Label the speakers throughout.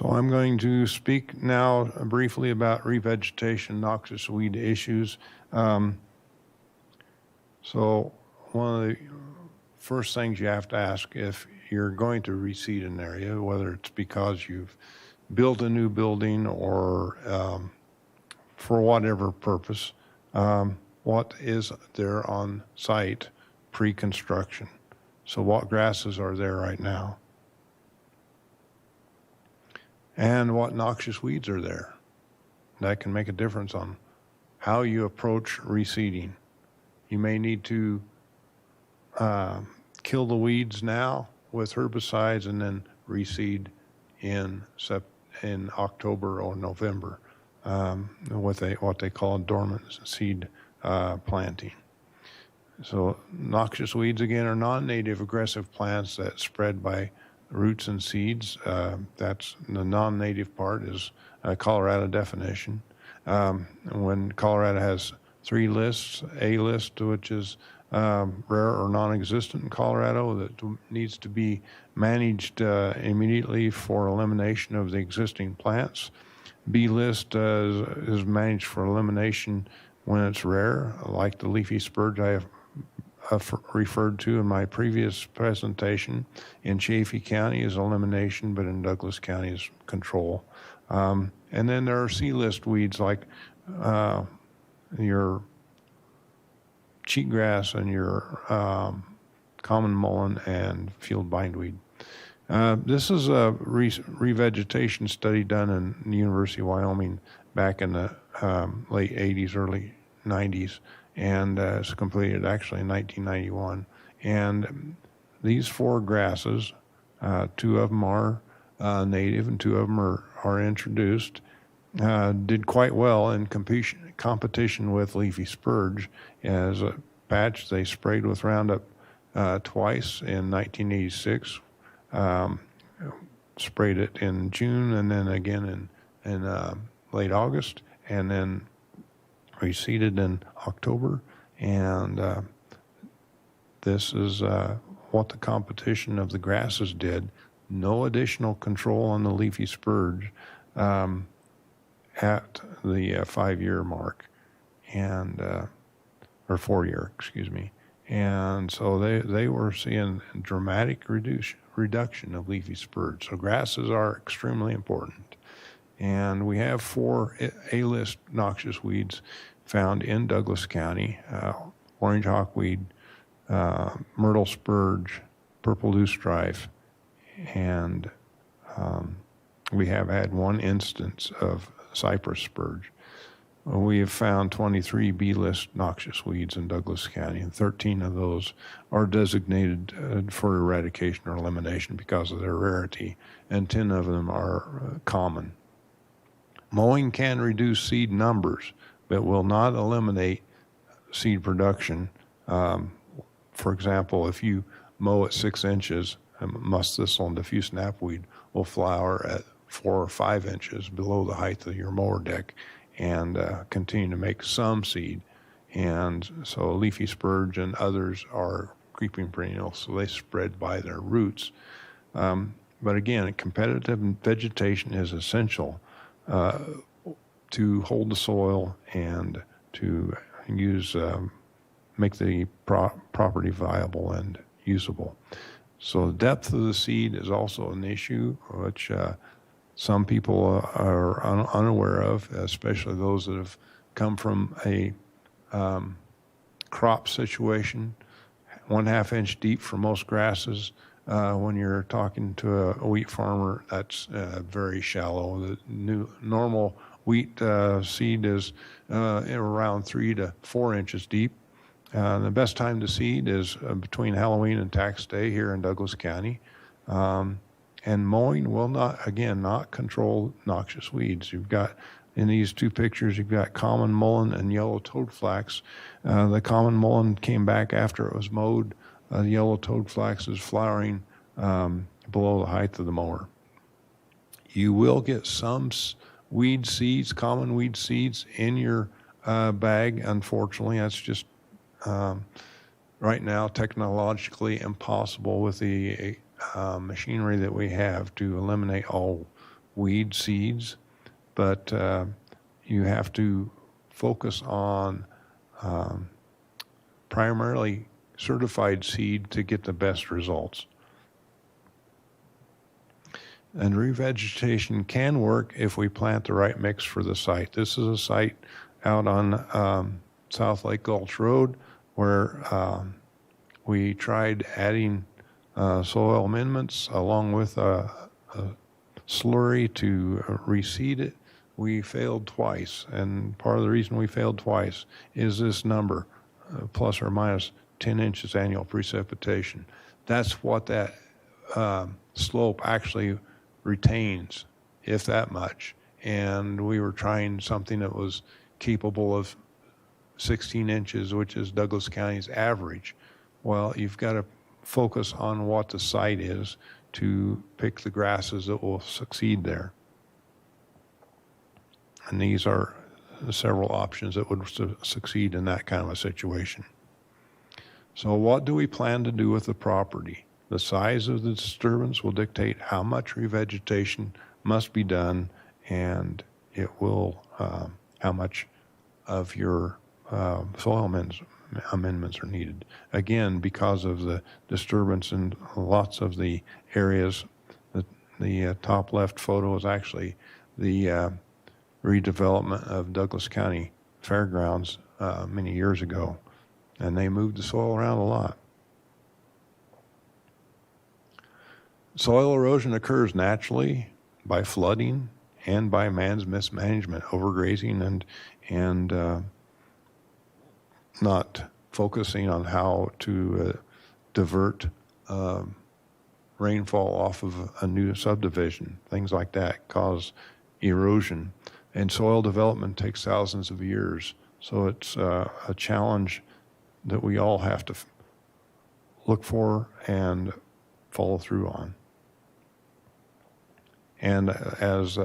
Speaker 1: So I'm going to speak now briefly about revegetation, noxious weed issues. So one of the first things you have to ask if you're going to reseed an area, whether it's because you've built a new building or for whatever purpose, what is there on site pre-construction? So what grasses are there right now? And what noxious weeds are there? That can make a difference on how you approach reseeding. You may need to kill the weeds now with herbicides and then reseed in October or November with what they call dormant seed planting. So noxious weeds, again, are non-native aggressive plants that spread by roots and seeds. That's the non-native part is a Colorado definition. When Colorado has 3 lists, A list, which is rare or non-existent in Colorado, that needs to be managed immediately for elimination of the existing plants. B list is managed for elimination when it's rare, like the leafy spurge I have referred to in my previous presentation. In Chaffee County is elimination, but in Douglas County is control. And then there are C-list weeds like your cheatgrass and your common mullein and field bindweed. This is a revegetation study done in the University of Wyoming back in the late 80s, early 90s, and it's completed actually in 1991. And these 4 grasses, 2 of them are native and 2 of them are introduced, did quite well in competition with leafy spurge. As a patch, they sprayed with Roundup twice in 1986, sprayed it in June and then again in late August, and then reseeded in October. And this is what the competition of the grasses did. No additional control on the leafy spurge at the 5-year mark, and or 4-year, excuse me. And so they were seeing dramatic reduction of leafy spurge. So grasses are extremely important. And we have 4 A-list noxious weeds found in Douglas County: orange hawkweed, myrtle spurge, purple loosestrife, and we have had 1 instance of cypress spurge. We have found 23 B-list noxious weeds in Douglas County, and 13 of those are designated for eradication or elimination because of their rarity, and 10 of them are common. Mowing can reduce seed numbers, but will not eliminate seed production. For example, if you mow at 6 inches, musk thistle and diffuse snapweed will flower at 4 or 5 inches below the height of your mower deck and continue to make some seed. And so leafy spurge and others are creeping perennials, so they spread by their roots. But again, competitive vegetation is essential to hold the soil and to use make the property viable and usable. So the depth of the seed is also an issue, which some people are unaware of, especially those that have come from a crop situation. 1/2 inch deep for most grasses. When you're talking to a wheat farmer, that's very shallow. The normal wheat seed is around 3 to 4 inches deep. The best time to seed is between Halloween and Tax Day here in Douglas County. And mowing will not control noxious weeds. You've got, in these 2 pictures, you've got common mullein and yellow toadflax. The common mullein came back after it was mowed. The yellow toadflax is flowering below the height of the mower. You will get some weed seeds, common weed seeds in your bag. Unfortunately, that's just right now technologically impossible with the machinery that we have to eliminate all weed seeds, but you have to focus on primarily certified seed to get the best results. And revegetation can work if we plant the right mix for the site. This is a site out on South Lake Gulch Road where we tried adding soil amendments along with a slurry to reseed it. We failed twice, and part of the reason we failed twice is this number, plus or minus 10 inches annual precipitation. That's what that slope actually retains, if that much. And we were trying something that was capable of 16 inches, which is Douglas County's average. Well, you've got to focus on what the site is to pick the grasses that will succeed there. And these are several options that would succeed in that kind of a situation. So what do we plan to do with the property? The size of the disturbance will dictate how much revegetation must be done, and it will how much of your soil amendments are needed. Again, because of the disturbance in lots of the areas, the top left photo is actually the redevelopment of Douglas County Fairgrounds many years ago, and they moved the soil around a lot. Soil erosion occurs naturally by flooding and by man's mismanagement, overgrazing, and not focusing on how to divert rainfall off of a new subdivision. Things like that cause erosion. And soil development takes thousands of years. So it's a challenge that we all have to look for and follow through on. And as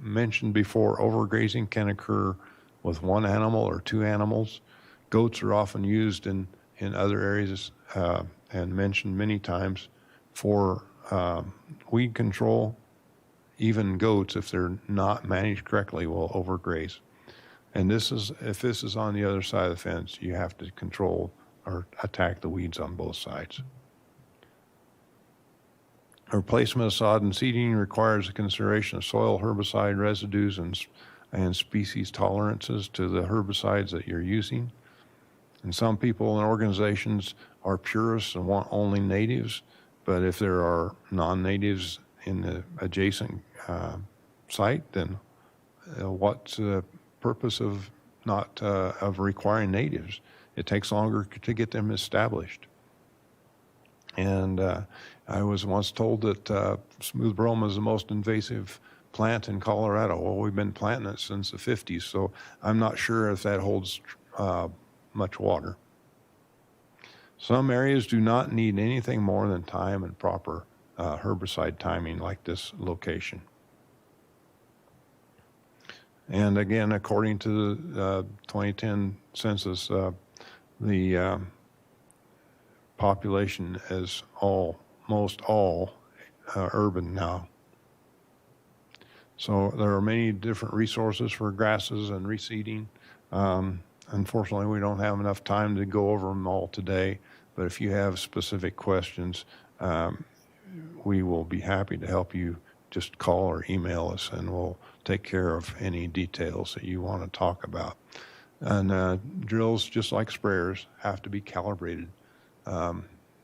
Speaker 1: mentioned before, overgrazing can occur with one animal or two animals. Goats are often used in other areas and mentioned many times for weed control. Even goats, if they're not managed correctly, will overgraze. And if this is on the other side of the fence, you have to control or attack the weeds on both sides. Replacement of sod and seeding requires a consideration of soil herbicide residues and species tolerances to the herbicides that you're using. And some people and organizations are purists and want only natives, but if there are non-natives in the adjacent site, then what's the purpose of not of requiring natives? It takes longer to get them established. And I was once told that smooth broma is the most invasive plant in Colorado. Well, we've been planting it since the 50s, so I'm not sure if that holds much water. Some areas do not need anything more than time and proper herbicide timing, like this location. And again, according to the 2010 census, the population is almost all urban now. So there are many different resources for grasses and reseeding. Unfortunately, we don't have enough time to go over them all today, but if you have specific questions, we will be happy to help you. Just call or email us, and we'll take care of any details that you want to talk about. And drills, just like sprayers, have to be calibrated. And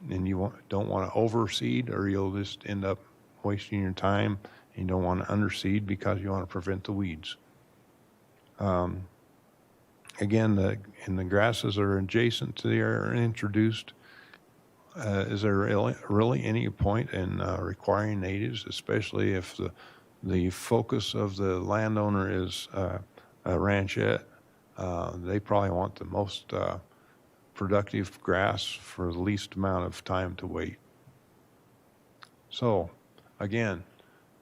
Speaker 1: you don't want to overseed, or you'll just end up wasting your time. You don't want to underseed because you want to prevent the weeds. Again, the grasses that are adjacent to the area are introduced. Is there really any point in requiring natives, especially if the focus of the landowner is a ranchette? They probably want the most productive grass for the least amount of time to wait. So, again,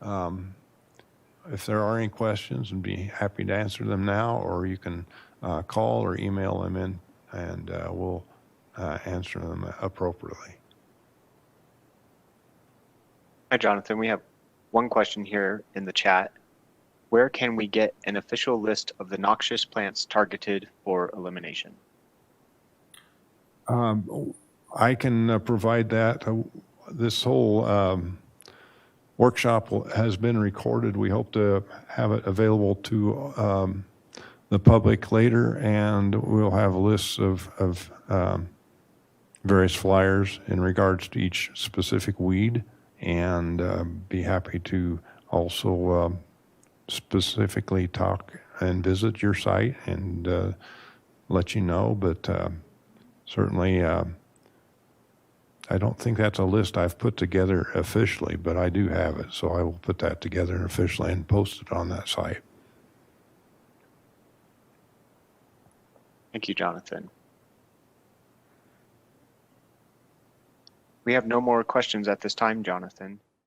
Speaker 1: if there are any questions, I'd be happy to answer them now, or you can call or email them in, and we'll answer them appropriately.
Speaker 2: Hi, Jonathan. We have one question here in the chat. Where can we get an official list of the noxious plants targeted for elimination?
Speaker 1: I can provide that. This whole workshop has been recorded. We hope to have it available to the public later, and we'll have lists of various flyers in regards to each specific weed, and be happy to also specifically talk and visit your site and let you know. But certainly, I don't think that's a list I've put together officially, but I do have it, so I will put that together officially and post it on that site.
Speaker 2: Thank you, Jonathan. We have no more questions at this time, Jonathan.